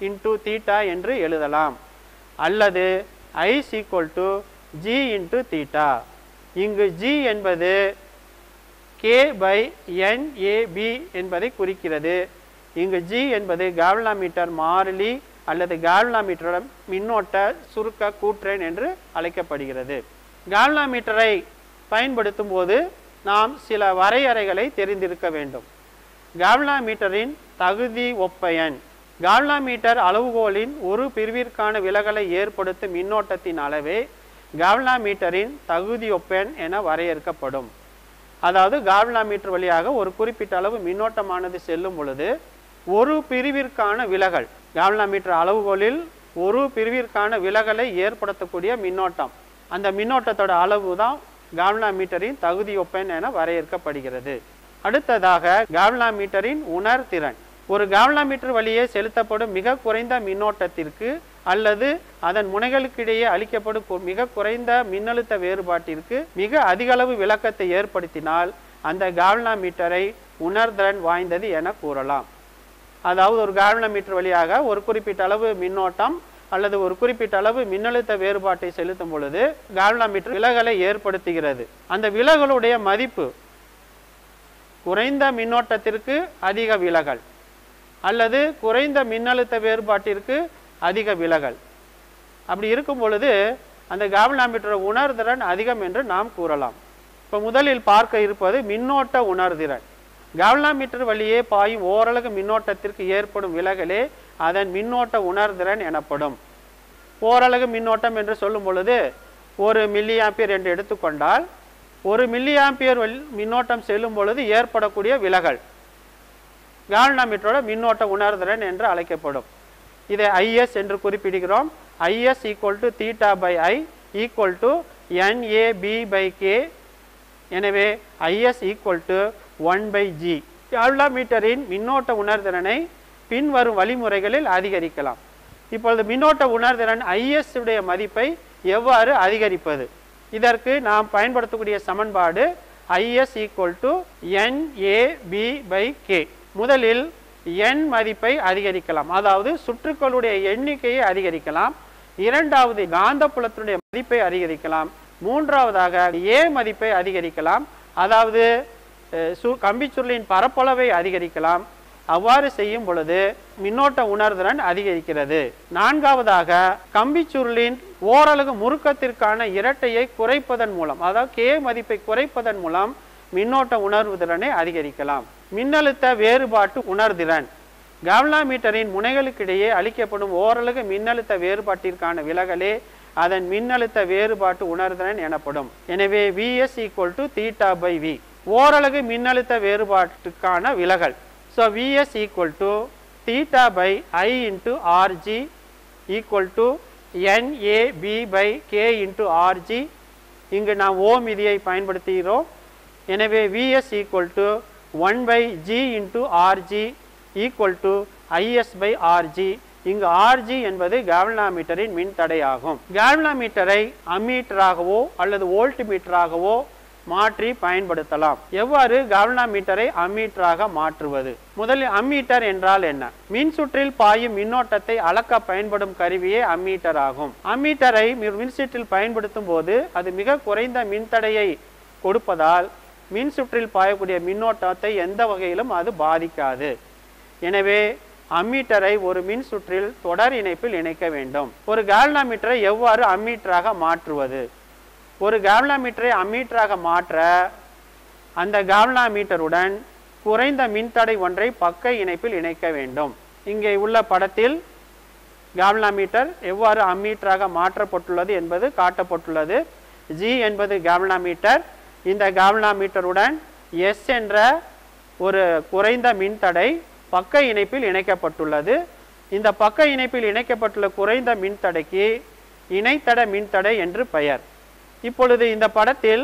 into theta என்று எழுதலாம். அல்லது I is equal to G into theta. இங்கு G என்பது K by NAB என்பதை குறிக்கிறது. இங்கு G என்பது கால்வனோமீட்டர் மாறிலி அல்லது கால்வனோமீட்டர் மின்னோட்ட சுருக்க கூற்றெண் என்று அழைக்கப்படுகிறது. கால்வனோமீட்டரை பயன்படுத்தும் போது நாம் சில வரையறைகளை தெரிந்திருக்க வேண்டும். கால்வனோமீட்டரின் தகுதி ஒப்பெயன். கால்வனோமீட்டர் அளவுகோலின் ஒரு பிரிவிற்கான விலகலை ஏற்படுத்தும் மின்னோட்டத்தின் அளவே கால்வனோமீட்டரின் தகுதி ஒப்பெண் என வரையறுக்கப்படும். அதாவது கால்வனோமீட்டர் வழியாக ஒரு குறிப்பிட்ட அளவு மின்னோட்டமானது செல்லும் பொழுது ஒரு பிரிவிற்கான விலகல், கால்வனோமீட்டர் அளவுகோலில் ஒரு பிரிவிற்கான விலகலை ஏற்படுத்தக்கூடிய மின்னோட்டம், அந்த மின்னோட்டத்தோட அளவு தான் கால்வனோமீட்டரின் தகுதி ஒப்பெண் என வரையறுக்கப்படுகிறது. அடுத்ததாக கால்வனோமீட்டரின் உணர்திறன். ஒரு கால்வனோமீட்டர் வழியே செலுத்தப்படும் மிக குறைந்த மின்னோட்டத்திற்கு அல்லது அதன் முனைகளுக்கிடையே அளிக்கப்படும் மிக குறைந்த மின்னழுத்த வேறுபாட்டிற்கு மிக அதிக அளவு விளக்கத்தை ஏற்படுத்தினால் அந்த கால்வனோமீட்டரை உணர்திறன் வாய்ந்தது என கூறலாம். அதாவது ஒரு கால்வனோமீட்டர் வழியாக ஒரு குறிப்பிட்ட அளவு மின்னோட்டம் அல்லது ஒரு குறிப்பிட்ட அளவு மின்னழுத்த வேறுபாட்டை செலுத்தும் பொழுது கால்வனோமீட்டர் விலகலை ஏற்படுத்துகிறது. அந்த விலகலுடைய மதிப்பு குறைந்த மின்னோட்டத்திற்கு அதிக விலகல் அல்லது குறைந்த மின்னழுத்த வேறுபாட்டிற்கு அதிக விலகல். அப்படி இருக்கும் பொழுது அந்த கால்வனோமீட்டர் உணர்திறன் அதிகம் என்று நாம் கூறலாம். இப்போ முதலில் பார்க்க இருப்பது மின்னோட்ட உணர்திறன். கால்வனோமீட்டர் வழியே பாயும் ஓரலகு மின்னோட்டத்திற்கு ஏற்படும் விலகலே அதன் மின்னோட்ட உணர்திறன் எனப்படும். ஓரலகு மின்னோட்டம் என்று சொல்லும் பொழுது 1 மில்லி ஆம்பியர் என்று எடுத்துக்கொண்டால் 1 மில்லி ஆம்பியர் மின்னோட்டம் செல்லும் பொழுது ஏற்படக்கூடிய விலகல் கால்வனோமீட்டரோட மின்னோட்ட உணர்திறன் என்று அழைக்கப்படும். இதை IS என்று குறிப்பிடுகிறோம். IS equal to theta by I equal to NAB by K. எனவே IS equal to 1 by G. கால்வனோமீட்டரின் மின்னோட்ட உணர்திறனை பின்வரும் வழிமுறைகளில் அதிகரிக்கலாம். இப்பொழுது மின்னோட்ட உணர்திறன் IS உடைய மதிப்பை எவ்வாறு அதிகரிப்பது? இதற்கு நாம் பயன்படுத்தக்கூடிய சமன்பாடு IS equal to NAB by K. முதலில் n மதிப்பை அதிகரிக்கலாம், அதாவது சுற்றுக்களுடைய எண்ணிக்கையை அதிகரிக்கலாம். இரண்டாவது காந்தப்புலத்தினுடைய மதிப்பை அதிகரிக்கலாம். மூன்றாவதாக A மதிப்பை அதிகரிக்கலாம், அதாவது கம்பிச்சுருளின் பரப்பளவை அதிகரிக்கலாம். அவ்வாறு செய்யும் பொழுது மின்னோட்ட உணர்திறன் அதிகரிக்கிறது. நான்காவதாக கம்பிச்சுருளின் ஓரலகு முறுக்கத்திற்கான இரட்டையை குறைப்பதன் மூலம், அதாவது K மதிப்பை குறைப்பதன் மூலம் மின்னோட்ட உணர்திறனை அதிகரிக்கலாம். மின்னழுத்த வேறுபாட்டு உணர்திறன் கால்வனோமீட்டரின் முனைகளுக்கிடையே அளிக்கப்படும் ஓரலகு மின்னழுத்த வேறுபாட்டிற்கான விலகலே அதன் மின்னழுத்த வேறுபாட்டு உணர்திறன் எனப்படும். எனவே VS equal to theta by V. ஓரலகு மின்னழுத்த வேறுபாட்டுக்கான விலகல். So VS equal to theta by I into RG equal to NAB by K into RG. இங்கு நாம் ஓம் விதியை பயன்படுத்துகிறோம். எனவே VS equal to 1 by G into RG equal to IS by RG. இங்கு RG என்பது கால்வனோமீட்டரின் மின்தடை ஆகும். கால்வனோமீட்டரை அம்மீட்டராகவோ அல்லது வோல்ட் மீட்டராகவோ மாற்றி பயன்படுத்தலாம். எவ்வாறு கால்வனோமீட்டரை அம்மீட்டராக மாற்றுவது? முதலில் அம்மீட்டர் என்றால் என்ன? மின் சுற்றில் பாயும் மின்னோட்டத்தை அளக்க பயன்படும் கருவியே அம்மீட்டர் ஆகும். அம்மீட்டரை மின்சுற்றில் பயன்படுத்தும் போது அது மிக குறைந்த மின்தடையை கொடுப்பதால் மின் சுற்றில் பாயக்கூடிய மின்னோட்டத்தை எந்த வகையிலும் அது பாதிக்காது. எனவே அம்மீட்டரை ஒரு மின் சுற்றில் தொடர் இணைப்பில் இணைக்க வேண்டும். ஒரு கால்வனோமீட்டரை எவ்வாறு அம்மீட்டராக மாற்றுவது? ஒரு கால்வனோமீட்டரை அம்மீட்டராக மாற்ற அந்த கால்வனோமீட்டருடன் குறைந்த மின்தடை ஒன்றை பக்க இணைப்பில் இணைக்க வேண்டும். இங்கே உள்ள படத்தில் கால்வனோமீட்டர் எவ்வாறு அம்மீட்டராக மாற்றப்பட்டுள்ளது என்பது காட்டப்பட்டுள்ளது. G என்பது கால்வனோமீட்டர். இந்த கால்வனோமீட்டருடன் S என்ற ஒரு குறைந்த மின்தடை பக்க இணைப்பில் இணைக்கப்பட்டுள்ளது. இந்த பக்க இணைப்பில் இணைக்கப்பட்டுள்ள குறைந்த மின்தடைக்கு இணைத்தட மின்தடை என்று பெயர். இப்பொழுது இந்த படத்தில்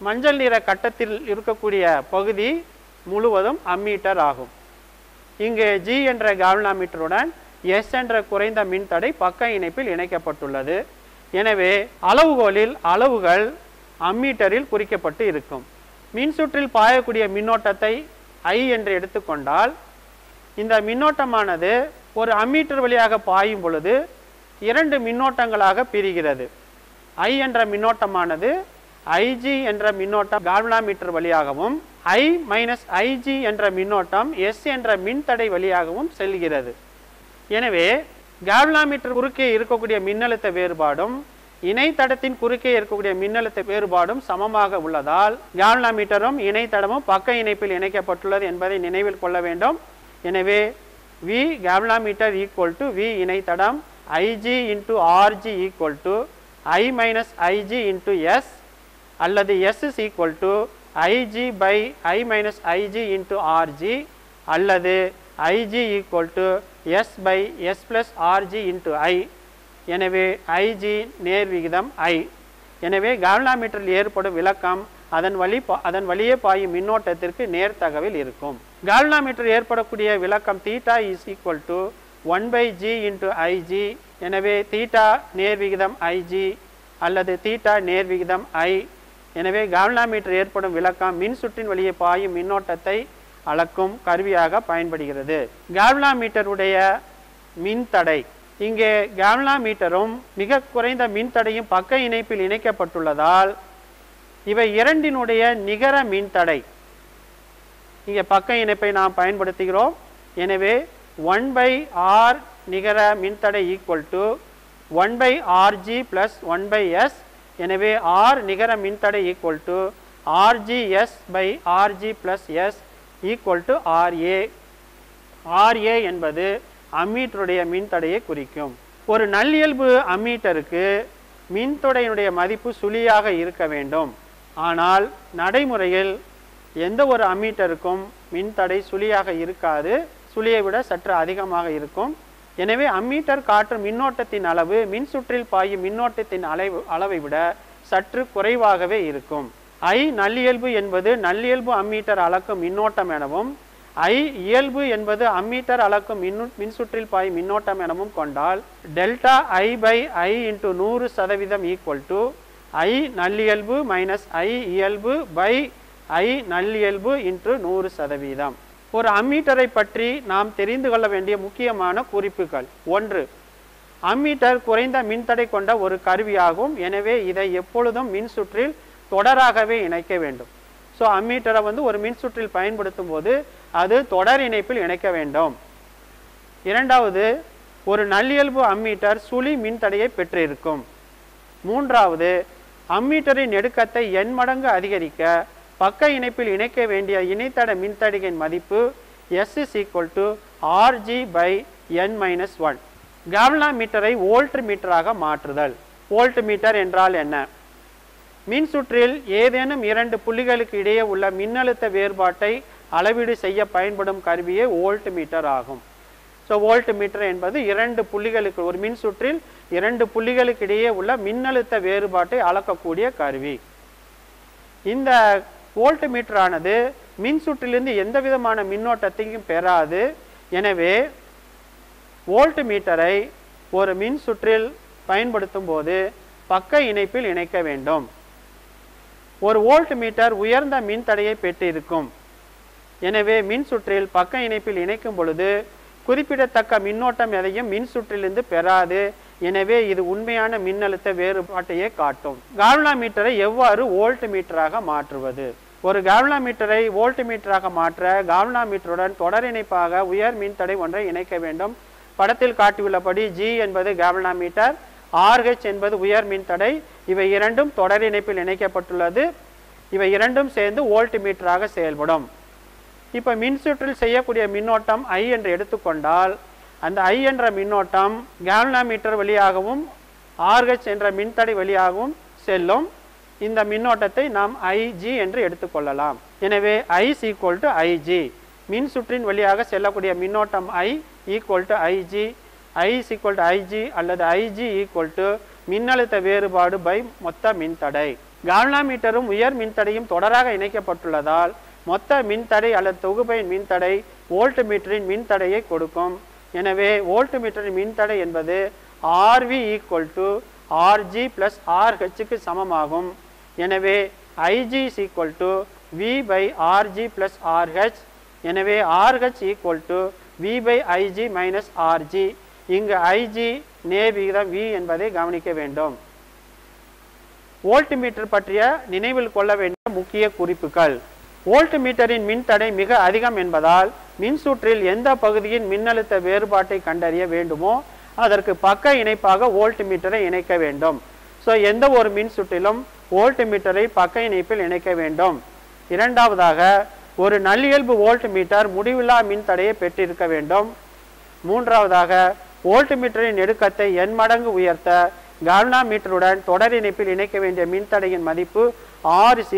மஞ்சள் நிற கட்டத்தில் இருக்கக்கூடிய பகுதி முழுவதும் அம்மீட்டர் ஆகும். இங்கே G என்ற கால்வனோமீட்டருடன் S என்ற குறைந்த மின்தடை பக்க இணைப்பில் இணைக்கப்பட்டுள்ளது. எனவே அளவுகோலில் அளவுகள் அம்மீட்டரில் குறிக்கப்பட்டு இருக்கும். மின்சுற்றில் பாயக்கூடிய மின்னோட்டத்தை I என்று எடுத்துக்கொண்டால் இந்த மின்னோட்டமானது ஒரு அம்மீட்டர் வழியாக பாயும் பொழுது இரண்டு மின்னோட்டங்களாக பிரிகிறது. I என்ற மின்னோட்டமானது IG என்ற மின்னோட்டம் கால்வனோமீட்டர் வழியாகவும் I மைனஸ் IG என்ற மின்னோட்டம் S என்ற மின்தடை வழியாகவும் செல்கிறது. எனவே கால்வனோமீட்டர் குறுக்கே இருக்கக்கூடிய மின்னழுத்த வேறுபாடும் இணைத்தடத்தின் குறுக்கே இருக்கக்கூடிய மின்னழுத்த வேறுபாடும் சமமாக உள்ளதால் கால்வனோமீட்டரும் இணைத்தடமும் பக்க இணைப்பில் இணைக்கப்பட்டுள்ளது என்பதை நினைவில் கொள்ள வேண்டும். எனவே V galvanometer equal to V இணைத்தடம் IG into RG equal to I minus IG into S அல்லது S is equal to IG by I minus IG into RG அல்லது IG equal to S by S plus RG into I. எனவே IG நேர் விகிதம் I. எனவே கால்வனோமீட்டரில் ஏற்படும் விலக்கம் அதன் வழியே பாயும் மின்னோட்டத்திற்கு நேர்த்தகவில் இருக்கும். கால்வனோமீட்டர் ஏற்படக்கூடிய விலக்கம் theta is equal to 1 by G into IG. எனவே தீட்டா நேர் விகிதம் IG அல்லது தீட்டா நேர் விகிதம் I. எனவே கால்வனோமீட்டர் ஏற்படும் விலக்கம் மின் சுற்றின் வழியே பாயும் மின்னோட்டத்தை அளக்கும் கருவியாக பயன்படுகிறது. கால்வனோமீட்டருடைய மின்தடை இங்கே கால்வனோமீட்டரும் மிக குறைந்த மின்தடையும் பக்க இணைப்பில் இணைக்கப்பட்டுள்ளதால் இவை இரண்டினுடைய நிகர மின்தடை. இங்கே பக்க இணைப்பை நாம் பயன்படுத்துகிறோம். எனவே 1 பை R நிகர மின்தடை equal to 1 by RG plus 1 by S. எனவே R நிகர மின்தடை equal to RGS by RG plus S equal to RA. RA என்பது அம்மீட்டருடைய மின்தடையை குறிக்கும். ஒரு நல்லியல்பு அம்மீட்டருக்கு மின்தடையினுடைய மதிப்பு சுழியாக இருக்க வேண்டும். ஆனால் நடைமுறையில் எந்த ஒரு அம்மீட்டருக்கும் மின்தடை சுழியாக இருக்காது, சுழியை விட சற்று அதிகமாக இருக்கும். எனவே அம்மீட்டர் காட்டும் மின்னோட்டத்தின் அளவு மின்சுற்றில் பாயும் மின்னோட்டத்தின் அளவை விட சற்று குறைவாகவே இருக்கும். I நல்லியல்பு என்பது நல்லியல்பு அம்மீட்டர் அளக்கும் மின்னோட்டம் எனவும் I இயல்பு என்பது அம்மீட்டர் அளக்கும் மின்சுற்றில் பாயும் மின்னோட்டம் எனவும் கொண்டால் delta I by I into 100% equal to I நல்லியல்பு மைனஸ் I இயல்பு பை I நல்லியல்பு இன்ட்டு 100%. ஒரு அம்மீட்டரை பற்றி நாம் தெரிந்து கொள்ள வேண்டிய முக்கியமான குறிப்புகள். 1. அம்மீட்டர் குறைந்த மின்தடை கொண்ட ஒரு கருவியாகும். எனவே இதை எப்பொழுதும் மின்சுற்றில் தொடராகவே இணைக்க வேண்டும். ஸோ அம்மீட்டரை ஒரு மின்சுற்றில் பயன்படுத்தும் போது அது தொடர் இணைப்பில் இணைக்க வேண்டும். 2வது, ஒரு நல்லியல்பு அம்மீட்டர் சுழி மின்தடையை பெற்றிருக்கும். 3வது, அம்மீட்டரின் நெடுக்கத்தை n மடங்கு அதிகரிக்க பக்க இணைப்பில் இணைக்க வேண்டிய இணைத்தட மின்தடையின் மதிப்பு S = Rg by n-1. கால்வனோமீட்டரை volt மீட்டராக மாற்றுதல். வோல்ட் மீட்டர் என்றால் என்ன? மின்சுற்றில் ஏதேனும் 2 புள்ளிகளுக்கு இடையே உள்ள மின்னழுத்த வேறுபாட்டை அளவீடு செய்ய பயன்படும் கருவியே வோல்ட் மீட்டர் ஆகும். ஸோ வோல்ட் மீட்டர் என்பது 2 புள்ளிகளுக்கு, ஒரு மின்சுற்றில் 2 புள்ளிகளுக்கு இடையே உள்ள மின்னழுத்த வேறுபாட்டை அளக்கக்கூடிய கருவி. இந்த வோல்ட் மீட்டரானது மின்சுற்றிலிருந்து எந்த விதமான மின்னோட்டத்தையும் பெறாது. எனவே வோல்ட் மீட்டரை ஒரு மின்சுற்றில் பயன்படுத்தும் போது பக்க இணைப்பில் இணைக்க வேண்டும். ஒரு வோல்ட் மீட்டர் உயர்ந்த மின்தடையை பெற்றிருக்கும். எனவே மின்சுற்றில் பக்க இணைப்பில் இணைக்கும் பொழுது குறிப்பிடத்தக்க மின்னோட்டம் எதையும் மின்சுற்றிலிருந்து பெறாது. எனவே இது உண்மையான மின்னழுத்த வேறுபாட்டையே காட்டும். கால்வனோமீட்டரை எவ்வாறு வோல்ட் மீட்டராக மாற்றுவது? ஒரு கால்வனோமீட்டரை வோல்ட் மீட்டராக மாற்ற கால்வனோமீட்டருடன் தொடர் இணைப்பாக உயர் மின்தடை ஒன்றை இணைக்க வேண்டும். படத்தில் காட்டியுள்ளபடி G என்பது கால்வனோமீட்டர், RH என்பது உயர் மின்தடை. இவை இரண்டும் தொடர் இணைப்பில் இணைக்கப்பட்டுள்ளது. இவை இரண்டும் சேர்ந்து வோல்ட் மீட்டராக செயல்படும். இப்போ மின்சுற்றில் செய்யக்கூடிய மின்னோட்டம் I என்று எடுத்துக்கொண்டால் அந்த I என்ற மின்னோட்டம் கால்வனோமீட்டர் வழியாகவும் RH என்ற மின்தடை வழியாகவும் செல்லும். இந்த மின்னோட்டத்தை நாம் IG என்று எடுத்துக்கொள்ளலாம். எனவே I = IG. மின்சுற்றின் வழியாக செல்லக்கூடிய மின்னோட்டம் I = IG. I = IG அல்லது IG = மின்னழுத்த வேறுபாடு பை மொத்த மின்தடை. கால்வனோமீட்டரும் உயர் மின்தடையும் தொடராக இணைக்கப்பட்டுள்ளதால் மொத்த மின்தடை அல்லது தொகுப்பையின் மின்தடை வோல்ட் மீட்டரின் மின்தடையை கொடுக்கும். எனவே வோல்ட் மீட்டரின் மின்தடை என்பது RV = RG + RH க்கு சமமாகும். எனவே IG = V by RG + RH. எனவே RH = V by IG minus RG. இங்கு IG நேர் விகிதம் V என்பதை கவனிக்க வேண்டும். வோல்ட் மீட்டர் பற்றிய நினைவில் கொள்ள வேண்டிய முக்கிய குறிப்புகள். வோல்ட் மீட்டரின் மின்தடை மிக அதிகம் என்பதால் மின்சுற்றில் எந்த பகுதியின் மின்னழுத்த வேறுபாட்டை கண்டறிய வேண்டுமோ அதற்கு பக்க இணைப்பாக வோல்ட் மீட்டரை இணைக்க வேண்டும். ஸோ எந்த ஒரு மின்சுற்றிலும் வோல்ட் மீட்டரை பக்க இணைப்பில் இணைக்க வேண்டும். இரண்டாவதாக, ஒரு நல்லியல்பு வோல்ட் மீட்டர் முடிவில்லா மின்தடையை பெற்றிருக்க வேண்டும். மூன்றாவதாக, வோல்ட் மீட்டரின் நெடுக்கத்தை n மடங்கு உயர்த்த கால்வனோமீட்டருடன் தொடர் இணைப்பில் இணைக்க வேண்டிய மின்தடையின் மதிப்பு R =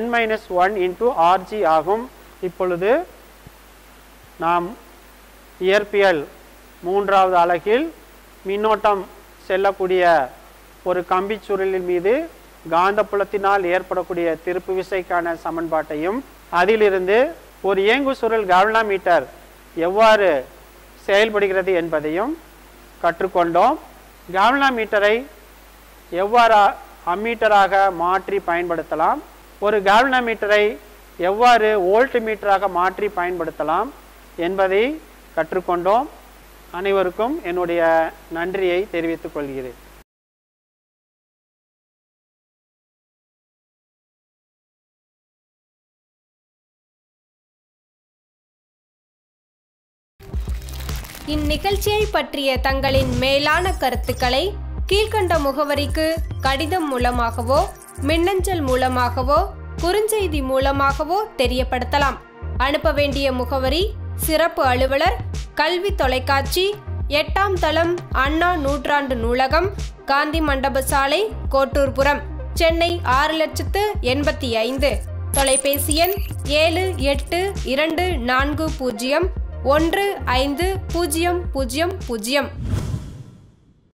n-1 × Rg ஆகும். இப்பொழுது நாம் இயற்பியல் 3வது அலகில் மின்னோட்டம் செல்லக்கூடிய ஒரு கம்பி சுருளின் மீது காந்தப்புலத்தினால் ஏற்படக்கூடிய திருப்பு விசைக்கான சமன்பாட்டையும் அதிலிருந்து ஒரு இயங்கு சுருள் கால்வனோமீட்டர் எவ்வாறு செயல்படுகிறது என்பதையும் கற்றுக்கொண்டோம். கால்வனோமீட்டரை எவ்வாறு அம்மீட்டராக மாற்றி பயன்படுத்தலாம், ஒரு கால்வனோமீட்டரை எவ்வாறு வோல்ட் மீட்டராக மாற்றி பயன்படுத்தலாம் என்பதை கற்றுக்கொண்டோம். அனைவருக்கும் என்னுடைய நன்றியை தெரிவித்துக் கொள்கிறேன். இந்நிகழ்ச்சியை பற்றிய தங்களின் மேலான கருத்துக்களை கீழ்கண்ட முகவரிக்கு கடிதம் மூலமாகவோ மின்னஞ்சல் மூலமாகவோ குறுஞ்செய்தி மூலமாகவோ தெரியப்படுத்தலாம். அனுப்ப வேண்டிய முகவரி: சிறப்பு அலுவலர், கல்வி தொலைக்காட்சி, 8ஆம் தளம் அண்ணா நூற்றாண்டு நூலகம், காந்தி மண்டப சாலை, கோட்டூர்புரம், சென்னை 6,85,000. தொலைபேசி எண் 7824015000.